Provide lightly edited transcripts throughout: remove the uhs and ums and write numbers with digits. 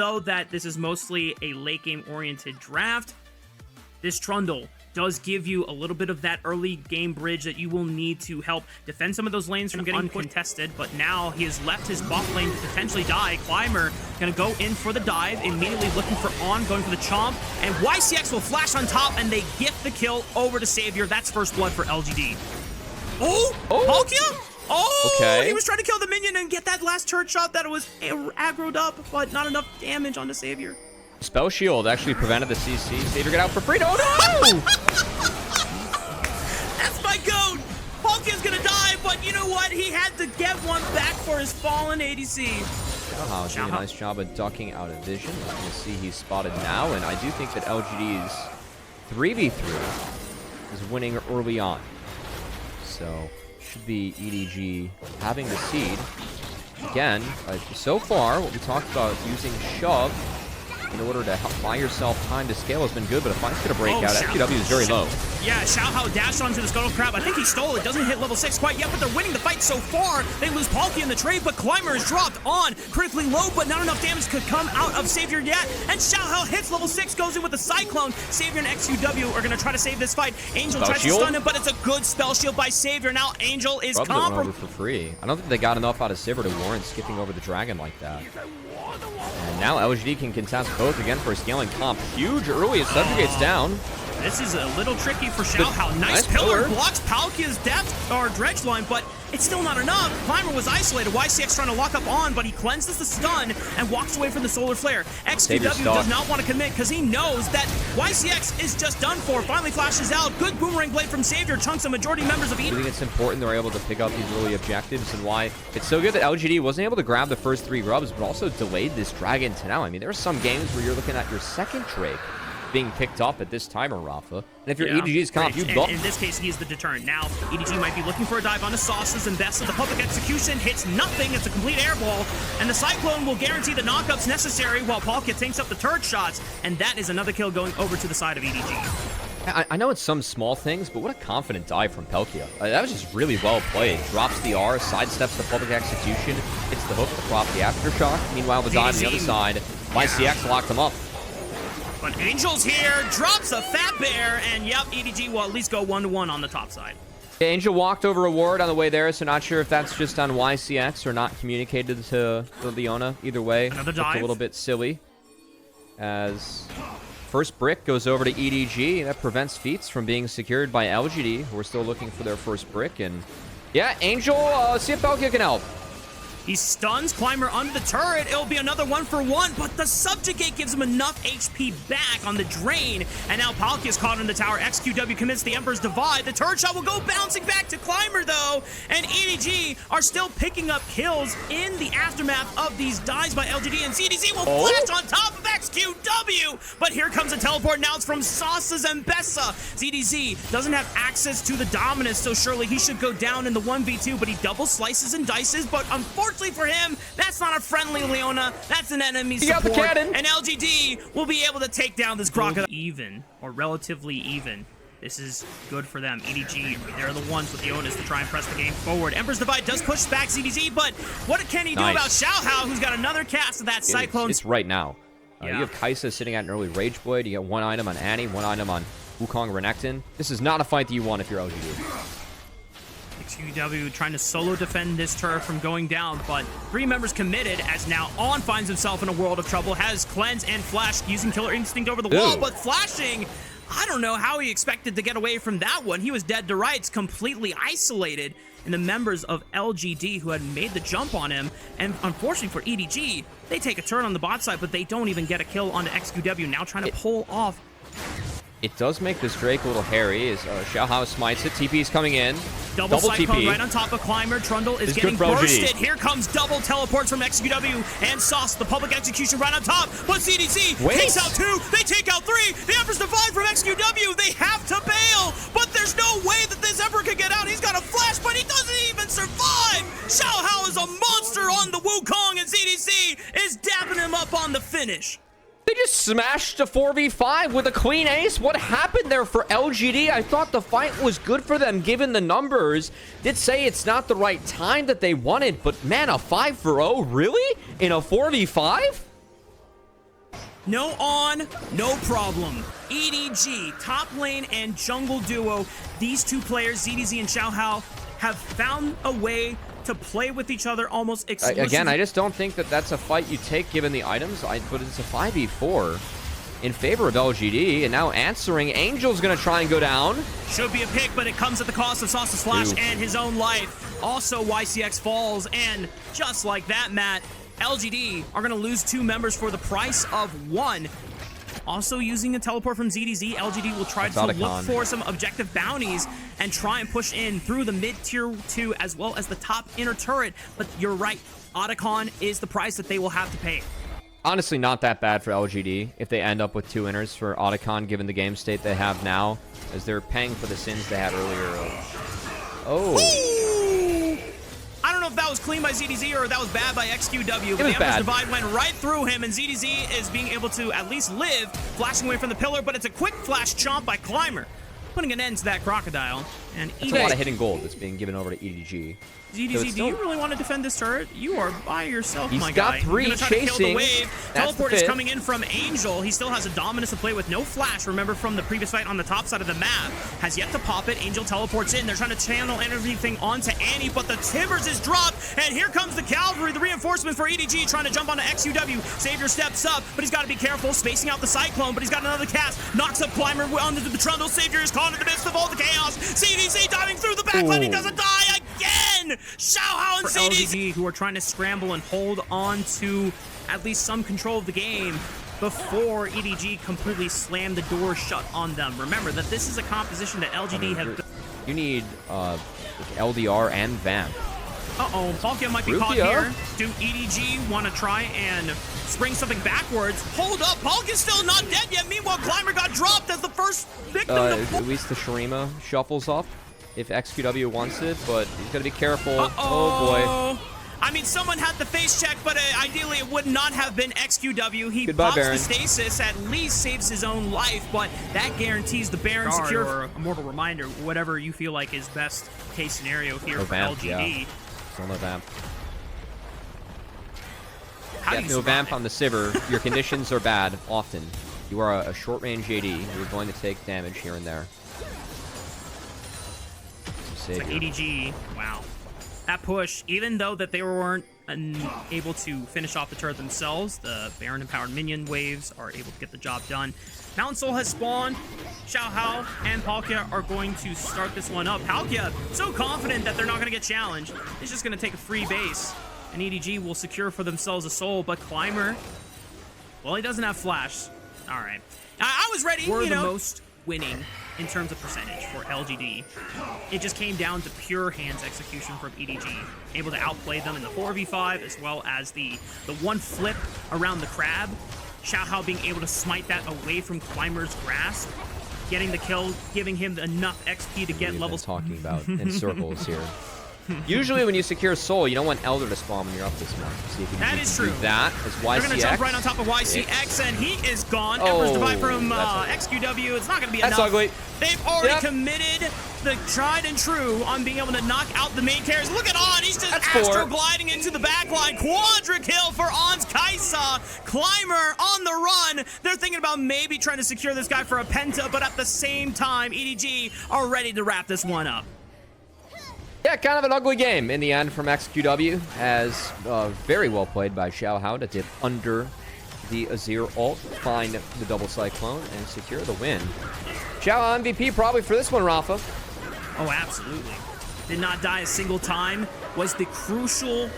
though, that this is mostly a late game oriented draft, this Trundle does give you a little bit of that early game bridge that you will need to help defend some of those lanes from getting uncontested. But now he has left his bot lane to potentially die. Climber gonna go in for the dive, immediately looking for On, going for the chomp, and YCX will flash on top, and they gift the kill over to Savior. That's first blood for LGD. Oh, Palkia? Oh, okay. He was trying to kill the minion and get that last turret shot that was aggroed up, but not enough damage on the Savior. Spell Shield actually prevented the CC. Savior get out for free. Oh no! That's my goat! Palkia's gonna die, but you know what? He had to get one back for his fallen ADC. Xiaohao doing a nice job of ducking out of vision. You can see he's spotted now, and I do think that LGD's 3v3 is winning early on. So, should be EDG having the seed. Again, so far, what we talked about using Shove in order to help buy yourself time to scale has been good, but if fight's gonna break out, FQW is very low. Yeah, Xiaohao dashed onto the Scuttle Crab. I think he stole it. Doesn't hit level 6 quite yet, but they're winning the fight so far. They lose Palkia in the trade, but Climber is dropped on. Critically low, but not enough damage could come out of Savior yet. And Xiaohao hits level 6, goes in with the Cyclone. Savior and XQW are gonna try to save this fight. Angel tries to stun him, but it's a good spell shield by Savior. Now Angel is compromised for free. I don't think they got enough out of Sivir to warrant skipping over the dragon like that. And now LGD can contest both again for a scaling comp. Huge early as Subjugate's down. This is a little tricky for Xiaohao. Nice pillar. Blocks Palkia's depth or dredge line, but it's still not enough. Climber was isolated. YCX trying to lock up On, but he cleanses the stun and walks away from the solar flare. XQW does not want to commit because he knows that YCX is just done for. Finally flashes out. Good boomerang blade from Savior. Chunks a majority members of I think it's important they're able to pick up these early objectives, and why it's so good that LGD wasn't able to grab the first 3 grubs, but also delayed this dragon to now. I mean, there are some games where you're looking at your second Drake being picked up at this timer, Rafa. And if you're EDG's comp, you go. In this case, he is the deterrent. Now, EDG might be looking for a dive onto Sauces, and Best of the public execution hits nothing. It's a complete airball, and the Cyclone will guarantee the knockups necessary while Palkia tanks up the turret shots, and that is another kill going over to the side of EDG. I know it's some small things, but what a confident dive from Palkia. That was just really well played. Drops the R, sidesteps the public execution, hits the hook to prop the aftershock. Meanwhile, the dive on the other side, YCX locked him up. But Angel's here, drops a fat bear, and yep, EDG will at least go 1-1 on the top side. Angel walked over a ward on the way there, so not sure if that's just on YCX or not communicated to Leona. Either way, another dive. It's a little bit silly. As first brick goes over to EDG, that prevents feats from being secured by LGD, who are still looking for their first brick. And yeah, Angel, see if Palkia can help. He stuns Climber under the turret. It'll be another 1-for-1, but the Subjugate gives him enough HP back on the drain. And now Palkia's caught in the tower. XQW commits the Emperor's Divide. The turret shot will go bouncing back to Climber, though. And EDG are still picking up kills in the aftermath of these dives by LGD. And CDZ will flash on top of XQW. But here comes a teleport. Now it's from Sauces and Bessa. ZDZ doesn't have access to the Dominus, so surely he should go down in the 1v2. But he double slices and dices. But unfortunately for him, that's not a friendly Leona. That's an enemy support. Got the cannon. And LGD will be able to take down this crocodile. Even, or relatively even. This is good for them. EDG, they're the ones with the onus to try and press the game forward. Emperor's Divide does push back ZDZ, but what can he do about Xiaohao, who's got another cast of that Cyclone? It's right now. You have Kaisa sitting at an early Rage Blade. You get 1 item on Annie, 1 item on Wukong Renekton. This is not a fight that you want if you're LGD. XQW trying to solo defend this turret from going down, but 3 members committed as now On finds himself in a world of trouble, has Cleanse and Flash using Killer Instinct over the wall, but flashing, I don't know how he expected to get away from that one. He was dead to rights, completely isolated, and the members of LGD who had made the jump on him, and unfortunately for EDG, they take a turn on the bot side, but they don't even get a kill onto XQW, now trying to pull off. It does make this Drake a little hairy as Xiaohao smites it. TP's coming in. Double Cyclone TP right on top of Climber. Trundle is getting bursted. Here comes double teleports from XQW and Sauce, the public execution right on top. But CDC takes out 2. They take out 3. The Emperor's Divide from XQW. They have to bail. But there's no way that this Emperor could get out. He's got a flash, but he doesn't even survive. Xiaohao is a monster on the Wukong, and CDC is dapping him up on the finish. They just smashed a 4v5 with a clean ace. What happened there for LGD? I thought the fight was good for them given the numbers. Did say it's not the right time that they wanted, but man, a 5-0? Really? In a 4v5? No on, no problem. EDG, top lane and jungle duo. These two players, ZDZ and Xiaohao, have found a way to play with each other almost exclusively. Again, I just don't think that that's a fight you take given the items. But it's a 5v4 in favor of LGD, and now answering, Angel's gonna try and go down. Should be a pick, but it comes at the cost of Sauce's flash and his own life. Also, YCX falls, and just like that, Matt, LGD are gonna lose 2 members for the price of 1. Also using a teleport from ZDZ, LGD will try to look for some objective bounties and try and push in through the mid-tier 2 as well as the top inner turret. But you're right, Otacon is the price that they will have to pay. Honestly, not that bad for LGD if they end up with 2 inners for Otacon, given the game state they have now, as they're paying for the sins they had earlier. I don't know if that was clean by ZDZ or that was bad by XQW, but the Emperor's Divide went right through him, and ZDZ is being able to at least live, flashing away from the pillar, but it's a quick flash chomp by Climber, putting an end to that Crocodile. And that's a lot of hidden gold that's being given over to EDG. ZDZ, do you really want to defend this turret? You are by yourself, my He's guy. got 3 chasing. Teleport is coming in from Angel. He still has a Dominus to play with, no flash. Remember from the previous fight on the top side of the map. Has yet to pop it. Angel teleports in. They're trying to channel everything onto Annie, but the Timbers is dropped, and here comes the Cavalry, the reinforcements for EDG, trying to jump onto XUW. Savior steps up, but he's got to be careful, spacing out the Cyclone, but he's got another cast. Knocks up Climber onto the Trundle. Savior is caught in the midst of all the chaos. ZDZ diving through the backline. He doesn't die again. Xiaohao and ZDZ, who are trying to scramble and hold on to at least some control of the game before EDG completely slammed the door shut on them. Remember that this is a composition that LGD have. You need LDR and Vamp. Uh-oh, Palkia might be caught here. Do EDG want to try and spring something backwards? Hold up, Palkia's still not dead yet. Meanwhile, Climber got dropped as the first victim. At least the Shurima shuffles up if XQW wants it, but he's got to be careful. Oh, boy. I mean, someone had the face check, but ideally it would not have been XQW. He Goodbye, pops Baron. the stasis, at least saves his own life, but that guarantees the Baron secure. Or a mortal reminder, whatever you feel like is best case scenario here for LGD. Yeah. Still no Vamp. How do you no Vamp on the Sivir. Your conditions are bad, often. You are a short-range AD. You're going to take damage here and there. It's like EDG, wow. That push, even though that they weren't able to finish off the turret themselves, the Baron-empowered minion waves are able to get the job done. Mountain Soul has spawned. Xiaohao and Palkia are going to start this one up. Palkia, so confident that they're not going to get challenged. He's just going to take a free base. And EDG will secure for themselves a soul, but Climber, well, he doesn't have flash. All right. I was ready, We're the most winning in terms of percentage for LGD. It just came down to pure hands execution from EDG. Able to outplay them in the 4v5 as well as the one flip around the crab. Xiaohao being able to smite that away from Climber's grasp. Getting the kill, giving him enough XP to get levels. Talking about in circles here. Usually when you secure soul, you don't want Elder to spawn when you're up this much. See if you that is true. Do that as YCX. They're going to jump right on top of YCX, and he is gone. Emperor's Divide from XQW. It's not going to be enough. That's ugly. They've already committed the tried and true on being able to knock out the main carriers. Look at On. He's just astro gliding into the backline. Quadra kill for On's Kaisa. Climber on the run. They're thinking about maybe trying to secure this guy for a penta, but at the same time, EDG are ready to wrap this one up. Yeah, kind of an ugly game in the end from XQW, as very well played by Xiaohao to dip under the Azir ult, find the double Cyclone, and secure the win. Xiaohao MVP probably for this one, Rafa. Oh, absolutely. Did not die a single time. Was the crucial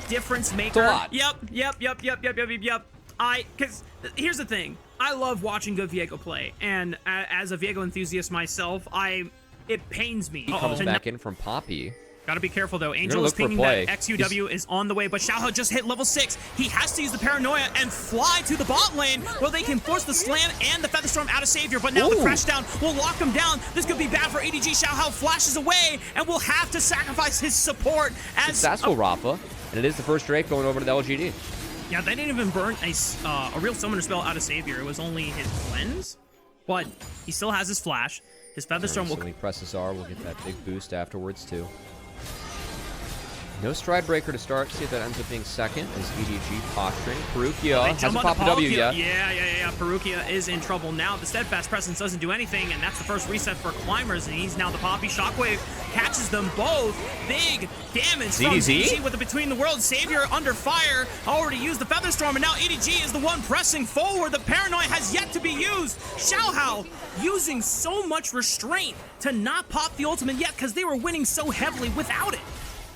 difference maker. It's a lot. Yep. Because here's the thing. I love watching good Viego play, and as a Viego enthusiast myself, it pains me. He comes back in from Poppy. Gotta be careful though. Angel is pinging that XUW is on the way, but Xiaohao just hit level 6. He has to use the Paranoia and fly to the bot lane where they can force the slam and the Featherstorm out of Savior, but now the crash down will lock him down. This could be bad for EDG. Xiaohao flashes away and will have to sacrifice his support as successful, Rafa, and it is the first Drake going over to the LGD. Yeah, they didn't even burn a real summoner spell out of Savior. It was only his cleanse, but he still has his flash. His Featherstorm will... So when he presses R, we'll get that big boost afterwards, too. No stride breaker to start. See if that ends up being second as EDG posturing. Perukia hasn't popped the W yet. Yeah. Perukia is in trouble now. The steadfast presence doesn't do anything, and that's the first reset for Climbers, and he's now the Poppy. Shockwave catches them both. Big damage from ZDZ with the Between the Worlds. Savior under fire. Already used the Featherstorm, and now EDG is the one pressing forward. The Paranoia has yet to be used. Xiaohao using so much restraint to not pop the ultimate yet because they were winning so heavily without it.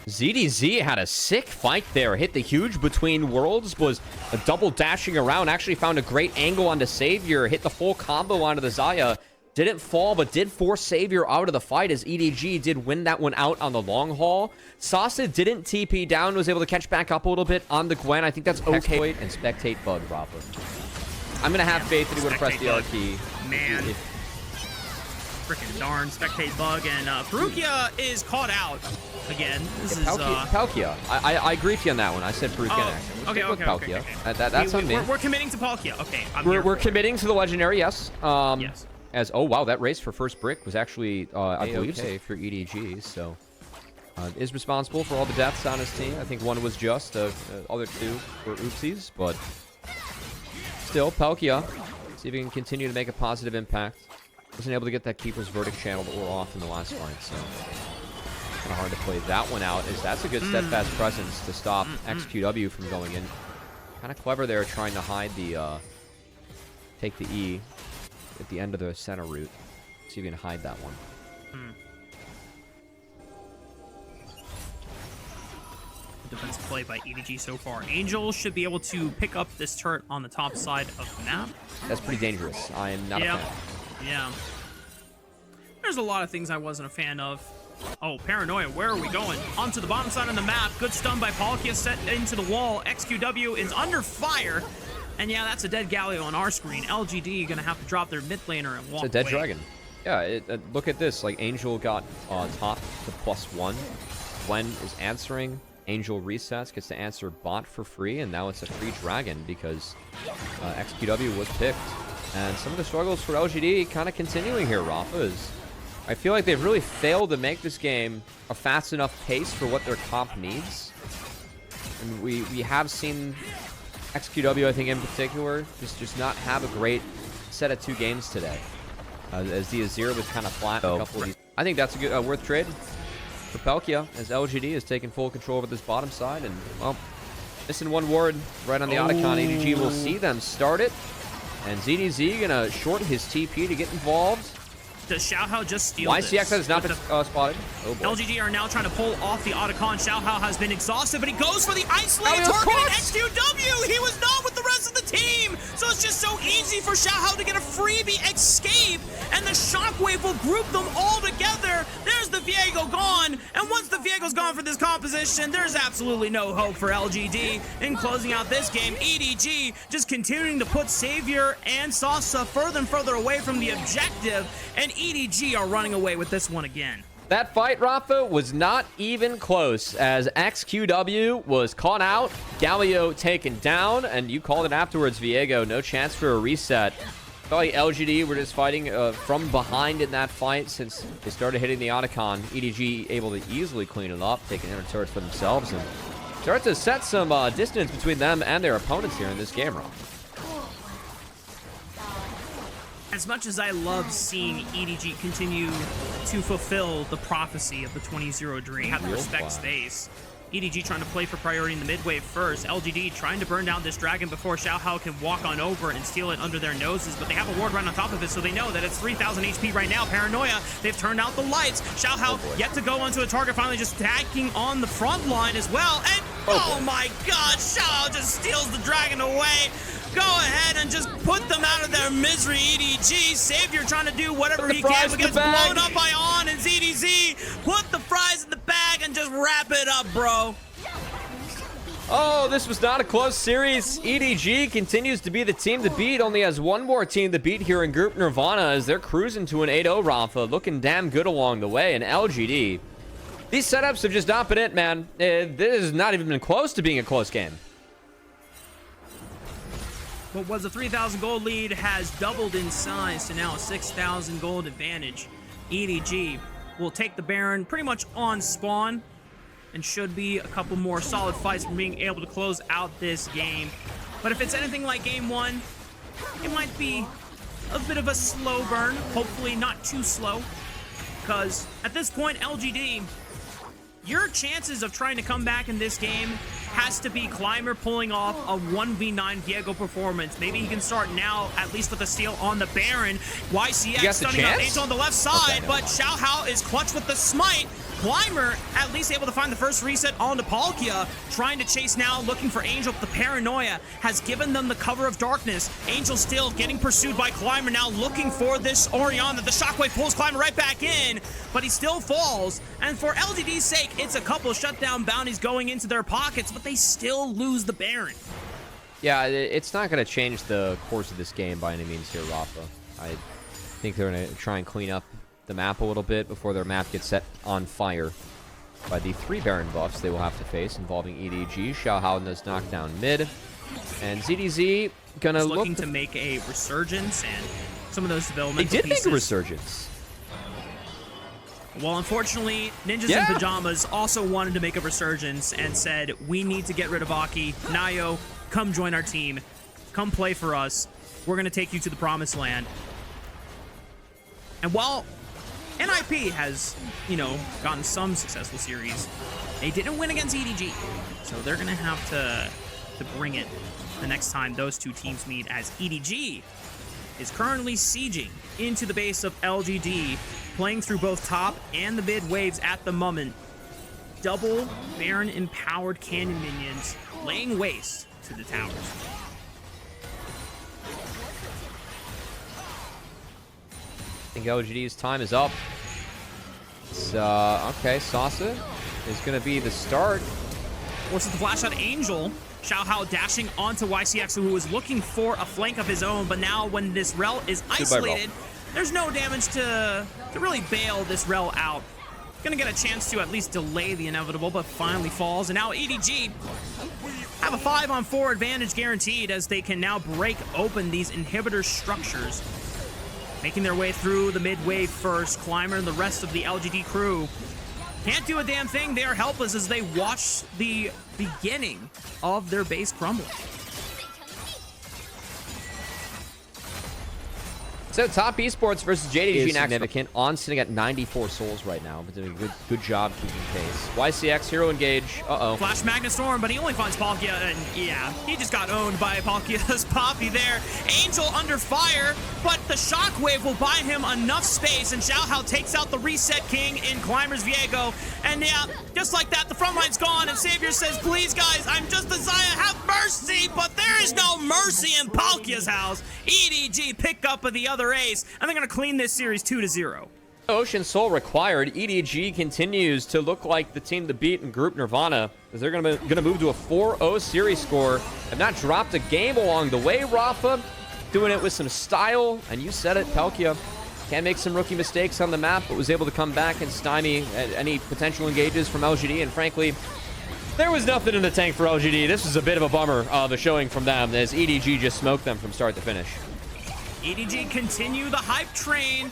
ZDZ had a sick fight there. Hit the huge Between Worlds, was a double dashing around, actually found a great angle onto Savior, hit the full combo onto the Xayah. Didn't fall, but did force Savior out of the fight as EDG did win that one out on the long haul. Sasa didn't TP down, was able to catch back up a little bit on the Gwen. I think that's okay. And spectate bug, Rafa. I'm going to have faith that he would have pressed the R key. Man. Freaking darn spectate bug, and Perukia is caught out again. This is Palkia. I agree with you on that one. I said Perukia. Okay. That's on me. We're committing to Palkia. Okay. We're committing to the legendary. Yes. Yes. As wow, that race for first brick was actually I believe okay for EDG. So is responsible for all the deaths on his team. I think one was just. Other two were oopsies, but still Palkia. See if he can continue to make a positive impact. Wasn't able to get that Keeper's Verdict channel that were off in the last fight, so kind of hard to play that one out, as that's a good steadfast presence to stop XQW from going in. Kind of clever there, trying to hide the, take the E at the end of the center route. See if you can hide that one. Defensive play by EDG so far. Angel should be able to pick up this turret on the top side of the map. That's pretty dangerous. I am not a fan. Yeah. There's a lot of things I wasn't a fan of. Oh, Paranoia, where are we going? Onto the bottom side of the map. Good stun by Palkia, set into the wall. XQW is under fire. And yeah, that's a dead Galio on our screen. LGD gonna have to drop their mid laner and walk It's a dead away. dragon. Yeah, look at this. Like, Angel got top to +1. Gwen is answering. Angel resets, gets to answer bot for free, and now it's a free dragon because XQW was picked. And some of the struggles for LGD kind of continuing here, Rafa, is I feel like they've really failed to make this game a fast enough pace for what their comp needs. And we have seen XQW, I think in particular, just not have a great set of 2 games today. As the Azir was kind of flat a couple of these. I think that's a good worth trade for Palkia, as LGD is taking full control over this bottom side. And, well, missing one ward right on the Otacon. EDG will see them start it. And ZDZ gonna short his TP to get involved. Does Xiaohao just steal YCX has not been spotted. Oh boy. LGD are now trying to pull off the Otacon. Xiaohao has been exhausted, but he goes for the isolated target at XQW. He was not with the rest of the team. So it's just so easy for Xiaohao to get a freebie escape. And the Shockwave will group them all together. There's the Viego gone. And once the Viego's gone for this composition, there's absolutely no hope for LGD. In closing out this game, EDG just continuing to put Savior and Sasa further and further away from the objective. And EDG are running away with this one again. That fight, Rafa, was not even close, as XQW was caught out, Galio taken down, and you called it afterwards, Viego. No chance for a reset. Felt like LGD were just fighting from behind in that fight since they started hitting the Otacon. EDG able to easily clean it up, taking inner turrets for themselves, and start to set some distance between them and their opponents here in this game, Rafa. As much as I love seeing EDG continue to fulfill the prophecy of the 20-0 dream, have to respect space. EDG trying to play for priority in the mid wave first. LGD trying to burn down this dragon before Xiaohao can walk on over and steal it under their noses, but they have a ward right on top of it, so they know that it's 3,000 HP right now. Paranoia, they've turned out the lights. Xiaohao yet to go onto a target, finally just tagging on the front line as well. And oh my god, Xiaohao just steals the dragon away. Go ahead and just put them out of their misery, EDG. Savior trying to do whatever he can, but gets blown up by On and ZDZ. Put the fries in the bag and just wrap it up, bro. Oh, this was not a close series. EDG continues to be the team to beat. Only has one more team to beat here in Group Nirvana as they're cruising to an 8-0 Rafa. Looking damn good along the way. And LGD, these setups have just not been it, man. This has not even been close to being a close game. What was a 3,000 gold lead has doubled in size to now a 6,000 gold advantage. EDG will take the Baron pretty much on spawn. and should be a couple more solid fights from being able to close out this game. But if it's anything like game one, it might be a bit of a slow burn. Hopefully not too slow, because at this point, LGD, your chances of trying to come back in this game has to be Climber pulling off a 1v9 Viego performance. Maybe he can start now, at least with a steal on the Baron. YCX stunning up Angel on the left side, okay, but Xiao Hao is clutch with the smite. Climber at least able to find the first reset on to Palkia, trying to chase now, looking for Angel. The paranoia has given them the cover of darkness. Angel still getting pursued by Climber, now looking for this Orianna. The shockwave pulls Climber right back in, but he still falls. And for LGD's sake, it's a couple of shutdown bounties going into their pockets, but they still lose the Baron. Yeah, it's not going to change the course of this game by any means here, Rafa. I think they're going to try and clean up the map a little bit before their map gets set on fire by the 3 Baron buffs they will have to face, involving EDG. Xiao Hao does knock down mid, and ZDZ gonna looking to make a resurgence, and some of those developmental They did pieces. make a resurgence. Well, unfortunately, Ninjas in Pajamas also wanted to make a resurgence and said, we need to get rid of Aki. Nayo, come join our team. Come play for us. We're going to take you to the promised land. And while NIP has, you know, gotten some successful series, they didn't win against EDG. So they're going to have to bring it the next time those two teams meet, as EDG is currently sieging into the base of LGD, playing through both top and the mid waves at the moment. Double Baron empowered cannon minions laying waste to the towers. I think LGD's time is up. It's, okay, Sasa is going to be the start. Forces the flash out Angel. Xiao Hao dashing onto YCX, who was looking for a flank of his own, but now when this Rel is isolated, there's no damage to really bail this Rel out. Gonna get a chance to at least delay the inevitable, but finally falls. And now EDG have a 5-on-4 advantage guaranteed, as they can now break open these inhibitor structures. Making their way through the mid-wave first. Climber and the rest of the LGD crew can't do a damn thing. They are helpless as they watch the beginning of their base crumble. So top esports versus JDG is significant. On sitting at 94 souls right now, but doing a good job keeping pace. YCX hero engage. Flash Magna Storm, but he only finds Palkia, and yeah, he just got owned by Palkia's Poppy there. Angel under fire, but the shockwave will buy him enough space, and Xiao Hao takes out the Reset King in Climber's Viego. And yeah, just like that, the front line's gone, and Savior says, please guys, I'm just a Zaya, have mercy, but there is no mercy in Palkia's house. EDG pick up of the other ace, and they're gonna clean this series 2-0. Ocean Soul required. EDG continues to look like the team to beat in Group Nirvana, as they're gonna move to a 4-0 series score. Have not dropped a game along the way. Rafa doing it with some style, and you said it, Palkia can make some rookie mistakes on the map, but was able to come back and stymie any potential engages from LGD, and frankly, there was nothing in the tank for LGD. This was a bit of a bummer of a showing from them, as EDG just smoked them from start to finish. EDG continue the hype train.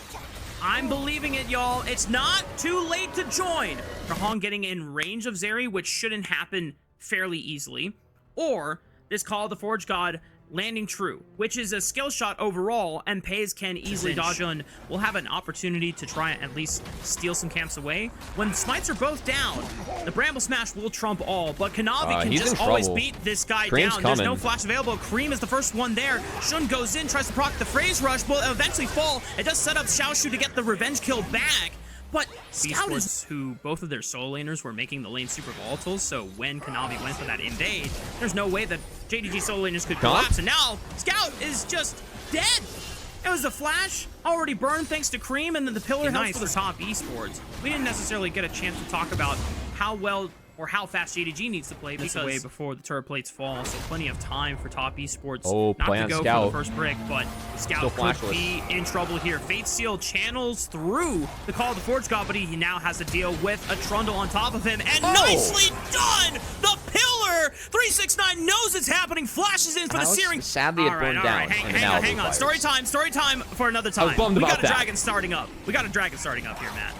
I'm believing it, y'all. It's not too late to join. Rahong getting in range of Zeri, which shouldn't happen fairly easily. Or this Call of the Forge God landing true, which is a skill shot overall, and Pays can easily dodge on. Will have an opportunity to try and at least steal some camps away. When smites are both down, the Bramble Smash will trump all, but Kanavi can just always beat this guy down. There's no flash available. Cream is the first one there. Shun goes in, tries to proc the Phrase Rush, will eventually fall. It does set up Xiaoshu to get the revenge kill back. But Scout is who both of their solo laners were making the lane super volatile, so when Kanavi went for that invade, there's no way that JDG solo laners could collapse, and now Scout is just dead. It was a flash, already burned thanks to Cream, and then the pillar helps for the top esports. We didn't necessarily get a chance to talk about how well or how fast JDG needs to play, because way before the turret plates fall, so plenty of time for top esports not to go for the first brick, but Scout could be in trouble here. Fate Seal channels through the Call of the Forge God, but he now has to deal with a Trundle on top of him, and nicely done! The pillar! 369 knows it's happening, flashes in for the searing. Sadly, it burned down. Hang on. Story time for another time. I was bummed about that. We got a dragon starting up. We got a dragon starting up here, Matt.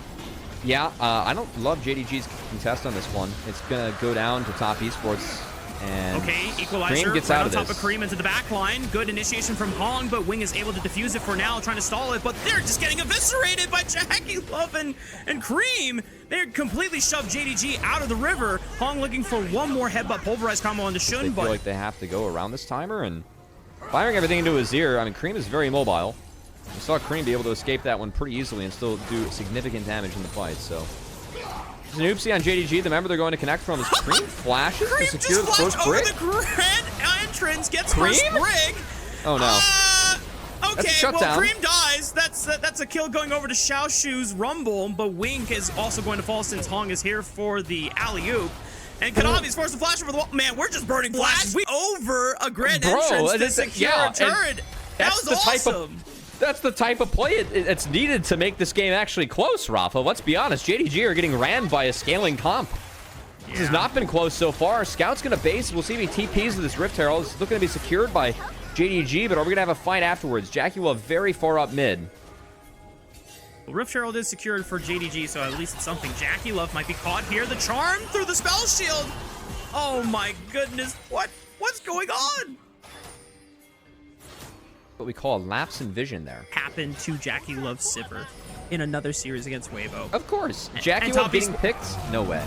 Yeah, I don't love JDG's contest on this one. It's going to go down to Top Esports. And okay, equalizer Cream gets right out on of top this. of Cream into the back line. Good initiation from Hong, but Wing is able to defuse it for now, trying to stall it, but they're just getting eviscerated by Jackie Love and Cream. They're completely shoved JDG out of the river. Hong looking for one more headbutt pulverize combo on the Shun, They but feel like they have to go around this timer and firing everything into his ear. I mean, Cream is very mobile. We saw Cream be able to escape that one pretty easily and still do significant damage in the fight, so... There's an oopsie on JDG. The member they're going to connect from is Cream flashes to secure the first brick. The grand entrance, gets Cream? first brick. Oh no. Okay, well, Cream dies. That's a kill going over to Xiaoshu's Rumble, but Wink is also going to fall since Hong is here for the alley-oop. And Kanavi's forced to flash over the wall. Man, we're just burning flashes over a grand entrance to secure a turret. That was awesome. That's the type of play it's needed to make this game actually close, Rafa. Let's be honest. JDG are getting ran by a scaling comp. This has not been close so far. Scout's going to base. We'll see if he TPs to this Rift Herald. It's looking to be secured by JDG, but are we going to have a fight afterwards? Jackie will have very far up mid. Well, Rift Herald is secured for JDG, so at least it's something. Jackie Love might be caught here. The charm through the spell shield. Oh my goodness. What's going on? What we call a lapse in vision there. Happened to Jackie Love's Sipper in another series against Weibo. Of course. Jackie Love getting picked? No way.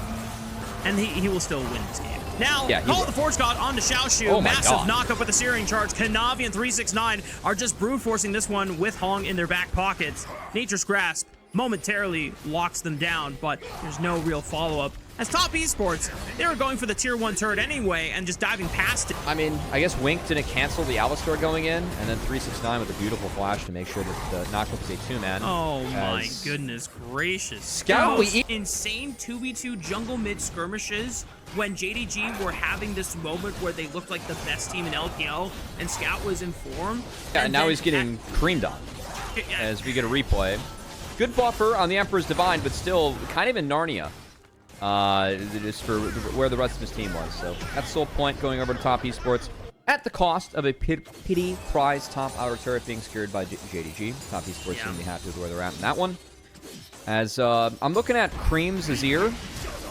And he will still win this game. Now, Call of the Force God onto Xiaoshu. Oh Massive knockup with the Searing Charge. Kanavi and 369 are just brute forcing this one with Hong in their back pockets. Nature's Grasp momentarily locks them down, but there's no real follow-up. As Top Esports, they were going for the tier 1 turret anyway and just diving past it. I mean, I guess Wink didn't cancel the Alistar going in, and then 369 with a beautiful flash to make sure that the knockup is a 2-man. Oh my goodness gracious. Scout, insane 2v2 jungle mid skirmishes when JDG were having this moment where they looked like the best team in LPL and Scout was in form. Yeah, and now he's getting creamed on as we get a replay. Good buffer on the Emperor's Divine, but still kind of in Narnia. Just for where the rest of his team was. So that's the whole point, going over to Top Esports at the cost of a pity prize top outer turret being secured by JDG. Top Esports seem to be happy with where they're at in that one. As I'm looking at Cream's Azir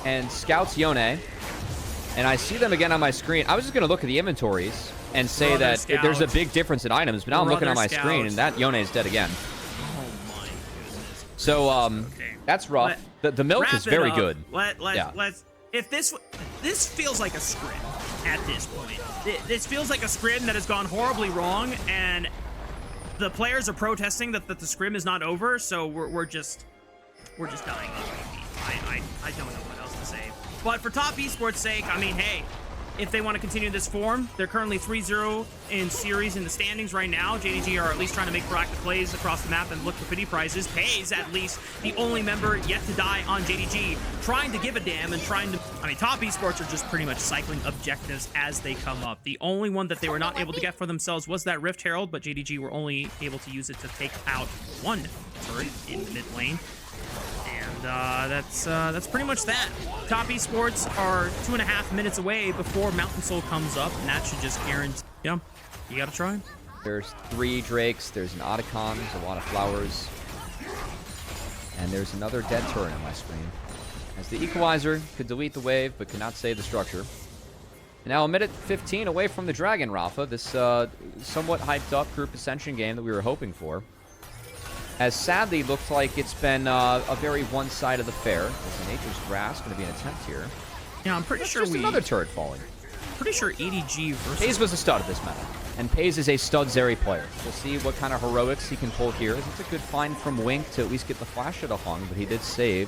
and Scout's Yone, and I see them again on my screen. I was just going to look at the inventories and say that there's a big difference in items, but now I'm looking on my screen and that Yone is dead again. Oh my goodness. So that's rough. The milk is very good. Let's. If this feels like a scrim at this point. This feels like a scrim that has gone horribly wrong, and the players are protesting that the scrim is not over. So we're just dying. I don't know what else to say. But for Top Esports' sake, I mean, hey. If they want to continue this form, they're currently 3-0 in series in the standings right now. JDG are at least trying to make proactive plays across the map and look for pity prizes. Pays, at least, the only member yet to die on JDG, trying to give a damn and trying to... I mean, Top Esports are just pretty much cycling objectives as they come up. The only one that they were not able to get for themselves was that Rift Herald, but JDG were only able to use it to take out one turret in the mid lane. And that's pretty much that. Top Esports are 2.5 minutes away before Mountain Soul comes up, and that should just guarantee. Yeah, you gotta try. There's 3 Drakes, there's an Otacon, there's a lot of flowers, and there's another dead turret on my screen. As the Equalizer could delete the wave, but could not save the structure. And now a minute 15 away from the Dragon, Rafa, this somewhat hyped up group Ascension game that we were hoping for. As sadly looks like it's been a very one-sided affair. As Nature's Grasp going to be an attempt here. Yeah, I'm pretty sure another turret falling. Pretty sure EDG versus... Pays was a stud at this meta. And Pays is a stud Zeri player. We'll see what kind of heroics he can pull here. It's a good find from Wink to at least get the flash at a Hung, but he did save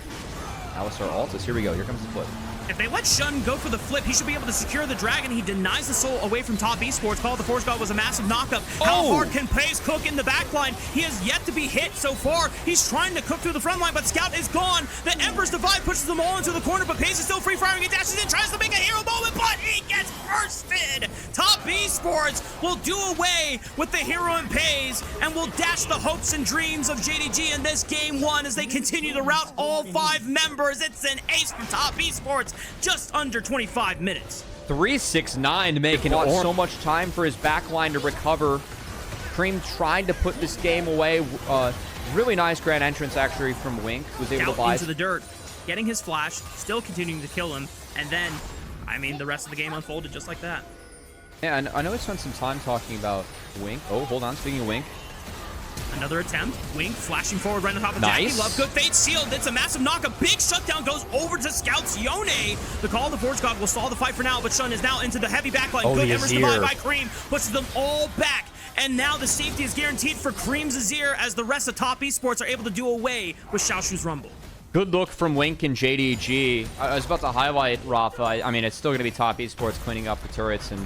Alistar Altus. Here we go. Here comes the flip. If they let Shun go for the flip, he should be able to secure the Dragon. He denies the soul away from Top Esports. Call of the Force God was a massive knockup. How hard can Pays cook in the backline? He has yet to be hit so far. He's trying to cook through the front line, but Scout is gone. The Emperor's Divide pushes them all into the corner, but Pays is still free firing. He dashes in, tries to make a hero moment, but he gets bursted. Top Esports will do away with the hero and Pays and will dash the hopes and dreams of JDG in this game 1 as they continue to rout all 5 members. It's an ace from Top Esports. Just under 25 minutes. 369 making so much time for his backline to recover. Cream tried to put this game away. Really nice grand entrance actually from Wink. Was able to buy into the dirt. getting his flash, still continuing to kill him, and then, I mean, the rest of the game unfolded just like that. Yeah, and I know we spent some time talking about Wink. Oh, hold on. Speaking of Wink. Another attempt. Wink flashing forward right on top of Nice. Jackie Love. Good fate sealed. It's a massive knock. A big shutdown goes over to Scout's Yone. The call of the Forge God will stall the fight for now, but Shun is now into the heavy backline. Oh, Good the Embers Azir. divided by Cream. Pushes them all back. And now the safety is guaranteed for Cream's Azir as the rest of Top Esports are able to do away with Xiaoshu's Rumble. Good look from Wink and JDG. I was about to highlight Rafa. I mean, it's still going to be Top Esports cleaning up the turrets, and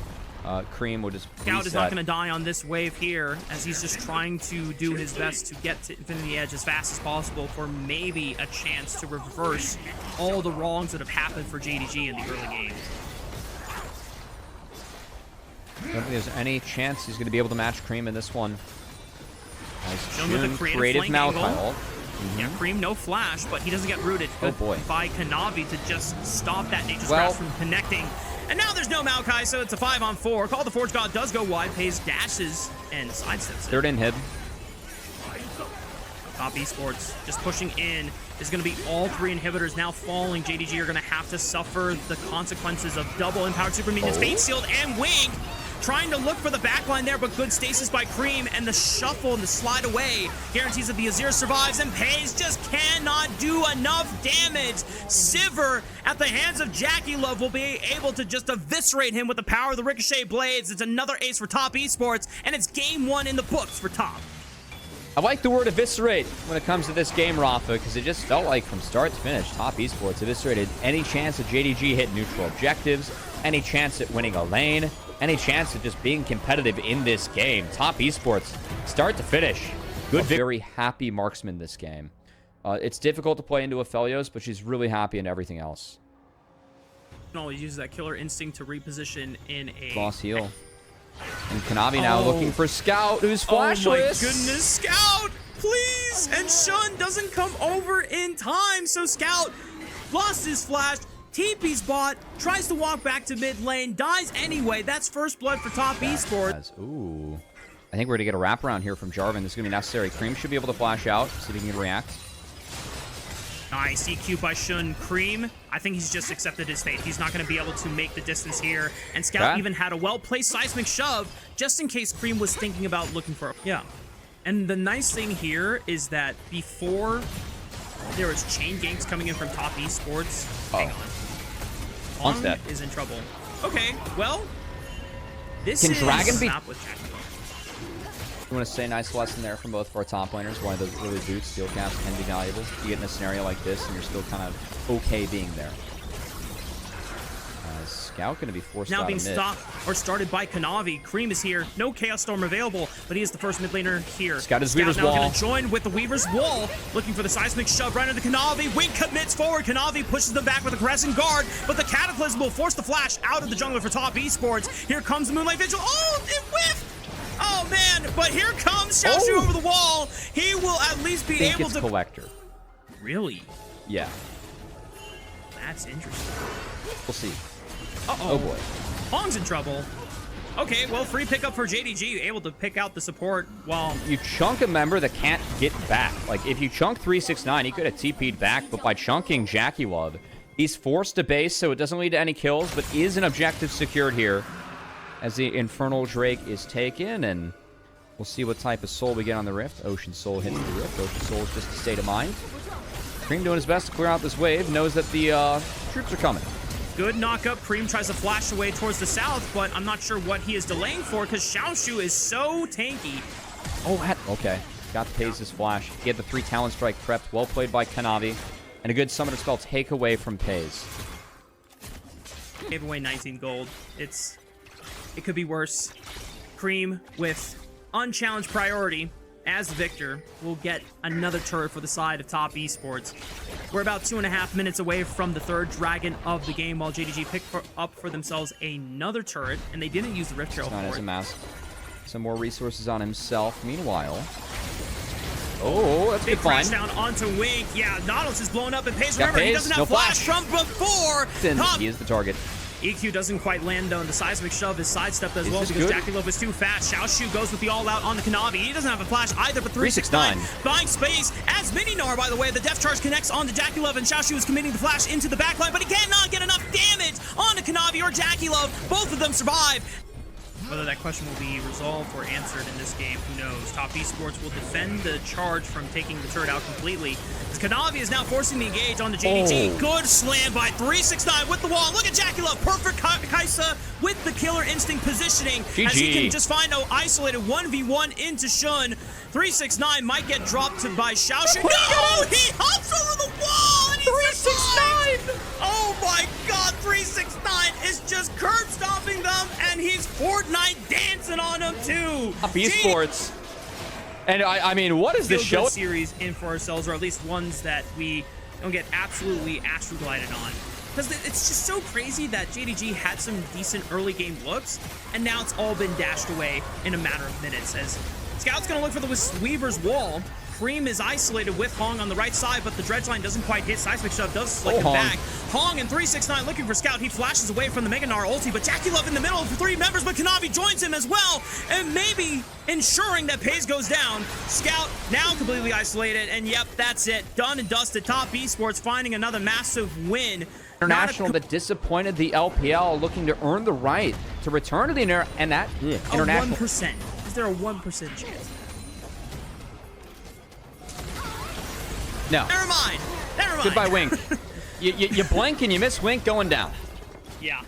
Cream will just Scout is not going to die on this wave here, as he's just trying to do his best to get to Infinity Edge as fast as possible for maybe a chance to reverse all the wrongs that have happened for JDG in the early game. I don't think there's any chance he's going to be able to match Cream in this one. Nice Shown with a June, creative flank Malkai angle. ult. Yeah, Cream no flash, but he doesn't get rooted. Oh, boy. By Kanavi to just stop that Nature's Well- Grasp from connecting. And now there's no Maokai, so it's a 5-on-4. Call the Forge God does go wide, pays dashes, and sidesteps it. Third inhib. Top Esports just pushing in. Is going to be all 3 inhibitors now falling. JDG are going to have to suffer the consequences of double empowered super minions. Oh. Fate Sealed and Wink trying to look for the backline there, but good stasis by Cream, and the shuffle and the slide away guarantees that the Azir survives, and Pays just cannot do enough damage. Sivir at the hands of Jackie Love will be able to just eviscerate him with the power of the Ricochet Blades. It's another ace for Top Esports, and it's game 1 in the books for Top. I like the word eviscerate when it comes to this game, Rafa, because it just felt like from start to finish, Top Esports eviscerated any chance of JDG hitting neutral objectives, any chance at winning a lane, any chance of just being competitive in this game. Top Esports, start to finish. Good, very happy marksman this game. It's difficult to play into Aphelios, but she's really happy in everything else. Always uses that killer instinct to reposition in a Boss heal. And Kanavi now looking for Scout, who's flashless. Oh my goodness, Scout, please! And Shun doesn't come over in time, so Scout lost his flash. TP's bot, tries to walk back to mid lane, dies anyway. That's first blood for Top Esports. Ooh. I think we're going to get a wraparound here from Jarvan. This is going to be necessary. Cream should be able to flash out, see if he can react. Nice EQ by Shun. Cream, I think he's just accepted his fate. He's not going to be able to make the distance here. And Scout even had a well-placed seismic shove, just in case Cream was thinking about looking for... Yeah. And the nice thing here is that before there was chain ganks coming in from Top Esports... Hang on. Long is in trouble. Okay, well... This can is... Dragon be... with Jackie. You want to say nice lesson there from both of our top laners, why those early boots, steel caps can be valuable. You get in a scenario like this and you're still kind of okay being there. Scout going to be forced now out being of mid. stopped or started by Kanavi. Cream is here. No Chaos Storm available, but he is the first mid laner here. Scout is Weaver's now wall. going to join with the Weaver's wall, looking for the seismic shove right into Kanavi. Wink commits forward. Kanavi pushes them back with a crescent guard, but the Cataclysm will force the flash out of the jungler for Top Esports. Here comes the Moonlight Vigil. Oh, it whiffed! Oh man, but here comes Xiaoshu over the wall. He will at least be able to... Collector. Really? Yeah. That's interesting. We'll see. Uh-oh. Oh boy. Hong's in trouble. Okay, well, free pickup for JDG, able to pick out the support while... You chunk a member that can't get back. Like, if you chunk 369, he could have TP'd back, but by chunking Jackie Love, he's forced to base, so it doesn't lead to any kills, but is an objective secured here as the Infernal Drake is taken, and we'll see what type of soul we get on the Rift. Ocean Soul hits the Rift. Ocean Soul is just a state of mind. Cream doing his best to clear out this wave, knows that the troops are coming. Good knock-up. Cream tries to flash away towards the south, but I'm not sure what he is delaying for because Xiaoshu is so tanky. Oh, okay. Got to Pays his flash. He had the 3 Talon Strike prepped. Well played by Kanavi. And a good Summoner Spell take away from Pays. Gave away 19 gold. It could be worse. Cream with unchallenged priority as victor will get another turret for the side of Top Esports. We're about 2.5 minutes away from the 3rd dragon of the game while JDG picked up for themselves another turret, and they didn't use the Rift Trail for it. A mask. Some more resources on himself. Meanwhile... Oh, that's a good find. Down onto Wink. Yeah, Nautilus is blown up and Pays. Remember, he doesn't have flash from before. He is the target. EQ doesn't quite land though, and the seismic shove is sidestepped as well because JackeyLove is too fast. Xiaoshu goes with the all-out on the Kanavi. He doesn't have a flash either, but 369 finds space as Mininar, by the way. The Death Charge connects onto JackeyLove, and Xiaoshu is committing the flash into the backline, but he cannot get enough damage onto Kanavi or JackeyLove. Both of them survive. Whether that question will be resolved or answered in this game, who knows? Top Esports will defend the charge from taking the turret out completely. As Kanavi is now forcing the engage on the JDG. Good slam by 369 with the wall. Look at JackeyLove. Perfect Kaisa with the killer instinct positioning. GG. As he can just find no isolated 1v1 into Shun. 369 might get dropped by Xiaoshu. No! He hops over the wall and he's 369! Oh my god, 369 is just curb stomping them, and he's Fortnite dancing on them too. Top Esports. And I mean, what is this show? Series in for ourselves, or at least ones that we don't get absolutely astroglided on. Because it's just so crazy that JDG had some decent early game looks, and now it's all been dashed away in a matter of minutes. As Scout's gonna look for the Weaver's wall. Cream is isolated with Hong on the right side, but the dredge line doesn't quite hit. Seismic Shove does slick him back. Hong and 369 looking for Scout. He flashes away from the Meganar ulti, but JackeyLove in the middle for 3 members, but Kanavi joins him as well, and maybe ensuring that Paze goes down. Scout now completely isolated, and yep, that's it. Done and dusted. Top Esports finding another massive win. International that disappointed the LPL, looking to earn the right to return to the international. 1%. Is there a 1% chance? No. Never mind. Never mind. Goodbye, Wink. you blink and you miss Wink going down. Yeah.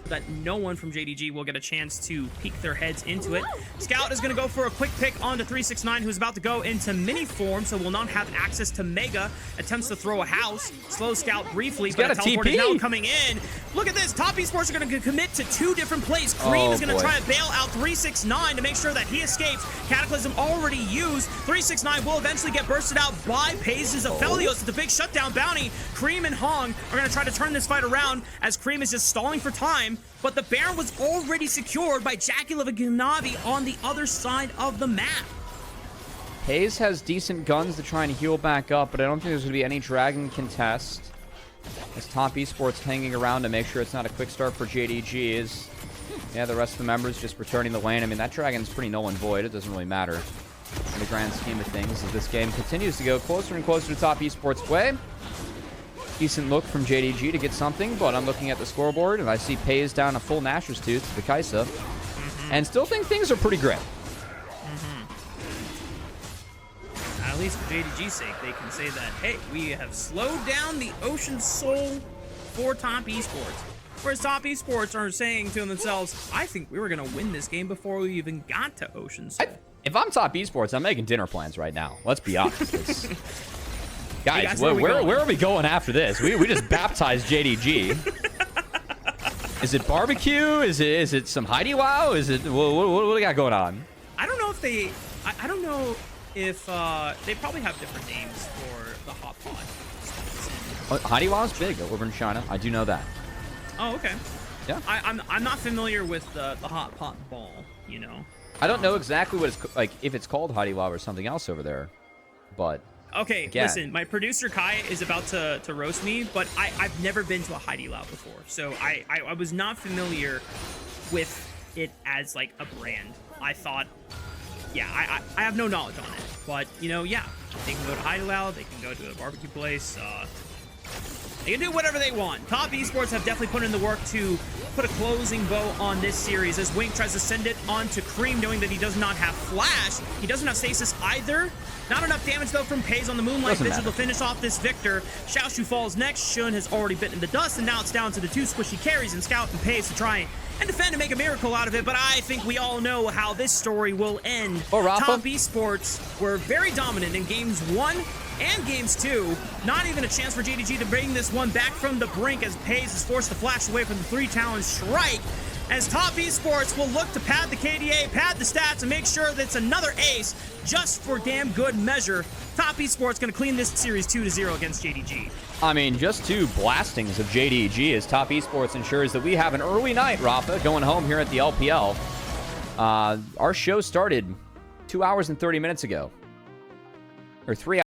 That no one from JDG will get a chance to peek their heads into it. Scout is going to go for a quick pick onto 369, who's about to go into mini form, so will not have access to Mega. Attempts to throw a house. Slows Scout briefly, but a teleport is now coming in. Look at this. Top Esports are going to commit to 2 different plays. Cream is going to try to bail out 369 to make sure that he escapes. Cataclysm already used. 369 will eventually get bursted out by Paze's Aphelios with the big shutdown bounty. Cream and Hong are going to try to turn this fight around as Cream is just stalling for time. But the Baron was already secured by JackeyLove and Kanavi on the other side of the map. Paze has decent guns to try and heal back up, but I don't think there's going to be any Dragon contest. As Top Esports hanging around to make sure it's not a quick start for JDG is, yeah, the rest of the members just returning the lane. I mean, that Dragon's pretty null and void. It doesn't really matter in the grand scheme of things as this game continues to go closer and closer to Top Esports' way. Decent look from JDG to get something, but I'm looking at the scoreboard and I see Paze down a full Nashor's Tooth to the Kaisa, and still think things are pretty grim. At least for JDG's sake, they can say that, hey, we have slowed down the Ocean Soul for Top Esports. Whereas Top Esports are saying to themselves, I think we were going to win this game before we even got to Ocean Soul. If I'm Top Esports, I'm making dinner plans right now. Let's be honest. Guys, where are we going after this? We just baptized JDG. Is it barbecue? Is it some Heidi Wow? Is it what do we got going on? I don't know if they. I don't know if they probably have different names for the hot pot. Heidi Wow is big over in China. I do know that. Oh, okay. Yeah. I'm not familiar with the hot pot ball. You know. I don't know exactly what it's like, if it's called Heidi Wow or something else over there, but. Okay, again, listen, my producer Kai is about to roast me, but I've never been to a Heidi Lao before, so I was not familiar with it as like a brand. I thought, yeah, I have no knowledge on it, but you know, yeah, they can go to Heidi Lao, they can go to a barbecue place, they can do whatever they want. Top Esports have definitely put in the work to put a closing bow on this series as Wink tries to send it onto Cream, knowing that he does not have Flash. He doesn't have Stasis either. Not enough damage, though, from Paze on the Moonlight Vigil to finish off this Victor. Xiaoshu falls next. Shun has already bitten in the dust, and now it's down to the 2 squishy carries and Scout and Paze to try and defend and make a miracle out of it, but I think we all know how this story will end. Top Esports were very dominant in games 1 and games 2. Not even a chance for JDG to bring this one back from the brink as Paze is forced to flash away from the 3-talon strike. As Top Esports will look to pad the KDA, pad the stats, and make sure that it's another ace just for damn good measure. Top Esports going to clean this series 2-0 against JDG. I mean, just 2 blastings of JDG as Top Esports ensures that we have an early night, Rafa, going home here at the LPL. Our show started 2 hours and 30 minutes ago. Or 3 hours.